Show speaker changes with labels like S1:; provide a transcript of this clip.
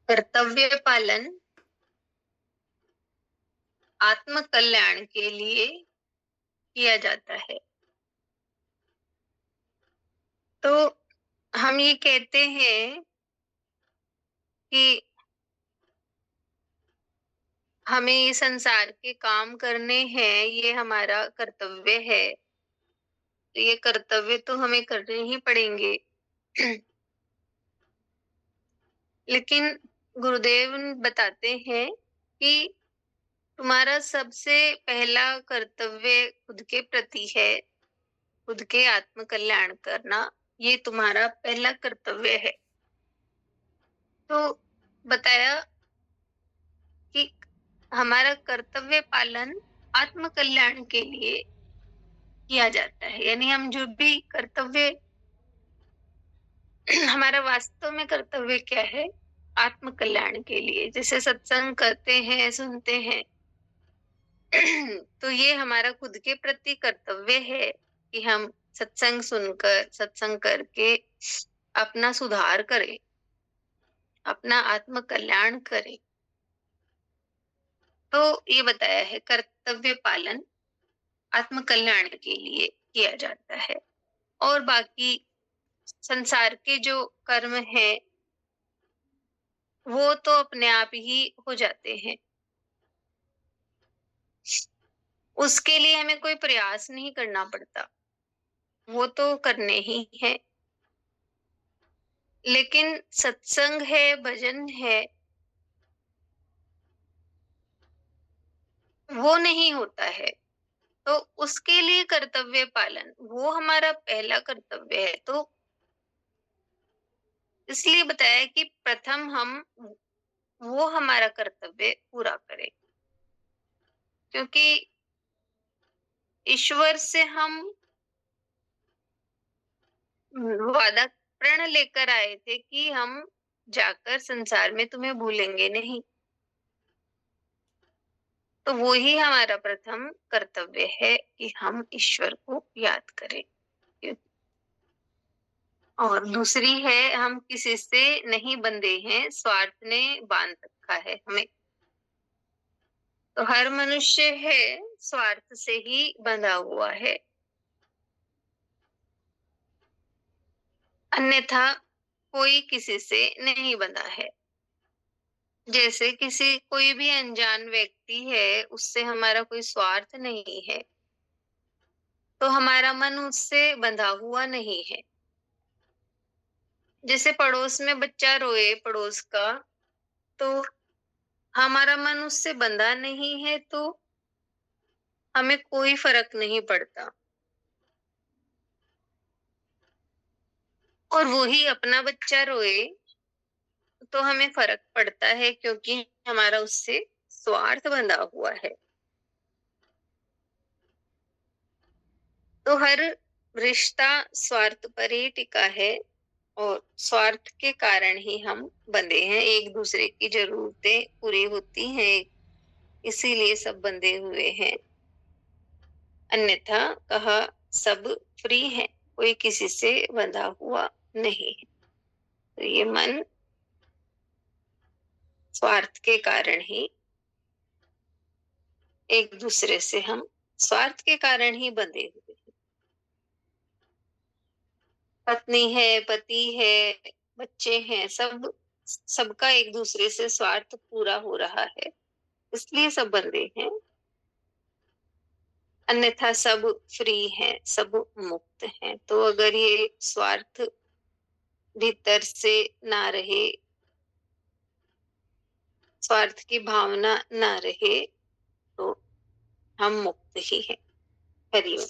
S1: कर्तव्य पालन आत्म कल्याण के लिए किया जाता है। तो हम ये कहते हैं कि हमें ये संसार के काम करने हैं, ये हमारा कर्तव्य है। तो ये कर्तव्य तो हमें करने ही पड़ेंगे। लेकिन गुरुदेव बताते हैं कि तुम्हारा सबसे पहला कर्तव्य खुद के प्रति है। खुद के आत्म कल्याण करना, ये तुम्हारा पहला कर्तव्य है। तो बताया कि हमारा कर्तव्य पालन आत्म कल्याण के लिए किया जाता है। यानी हम जो भी कर्तव्य हमारा वास्तव में कर्तव्य क्या है? आत्म कल्याण के लिए। जैसे सत्संग करते हैं, सुनते हैं, तो ये हमारा खुद के प्रति कर्तव्य है कि हम सत्संग सुनकर, सत्संग करके अपना सुधार करें, अपना आत्म कल्याण करें। तो ये बताया है कर्तव्य पालन आत्म कल्याण के लिए किया जाता है। और बाकी संसार के जो कर्म है वो तो अपने आप ही हो जाते हैं। उसके लिए हमें कोई प्रयास नहीं करना पड़ता, वो तो करने ही है। लेकिन सत्संग है, भजन है, वो नहीं होता है। तो उसके लिए कर्तव्य पालन वो हमारा पहला कर्तव्य है। तो इसलिए बताया कि प्रथम हम वो हमारा कर्तव्य पूरा करें, क्योंकि ईश्वर से हम वादा प्रण लेकर आए थे कि हम जाकर संसार में तुम्हें भूलेंगे नहीं। तो वो ही हमारा प्रथम कर्तव्य है कि हम ईश्वर को याद करें। और दूसरी है, हम किसी से नहीं बंधे हैं, स्वार्थ ने बांध रखा है हमें। तो हर मनुष्य है स्वार्थ से ही बंधा हुआ है, अन्यथा कोई किसी से नहीं बंधा है। जैसे कोई भी अनजान व्यक्ति है, उससे हमारा कोई स्वार्थ नहीं है, तो हमारा मन उससे बंधा हुआ नहीं है। जैसे पड़ोस में बच्चा रोए पड़ोस का, तो हमारा मन उससे बंधा नहीं है, तो हमें कोई फर्क नहीं पड़ता। और वो ही अपना बच्चा रोए तो हमें फर्क पड़ता है, क्योंकि हमारा उससे स्वार्थ बंधा हुआ है। तो हर रिश्ता स्वार्थ पर ही टिका है, और स्वार्थ के कारण ही हम बंधे हैं। एक दूसरे की जरूरतें पूरी होती हैं, इसीलिए सब बंधे हुए हैं। अन्यथा कहा सब फ्री है, कोई किसी से बंधा हुआ नहीं है। तो ये मन स्वार्थ के कारण ही एक दूसरे से हम स्वार्थ के कारण ही बंधे हुए हैं। पत्नी है, पति है, बच्चे हैं, सबका एक दूसरे से स्वार्थ पूरा हो रहा है, इसलिए सब बंधे हैं। अन्यथा सब फ्री हैं, सब मुक्त हैं। तो अगर ये स्वार्थ भीतर से ना रहे, स्वार्थ की भावना ना रहे, तो हम मुक्त ही हैं। हरिओम।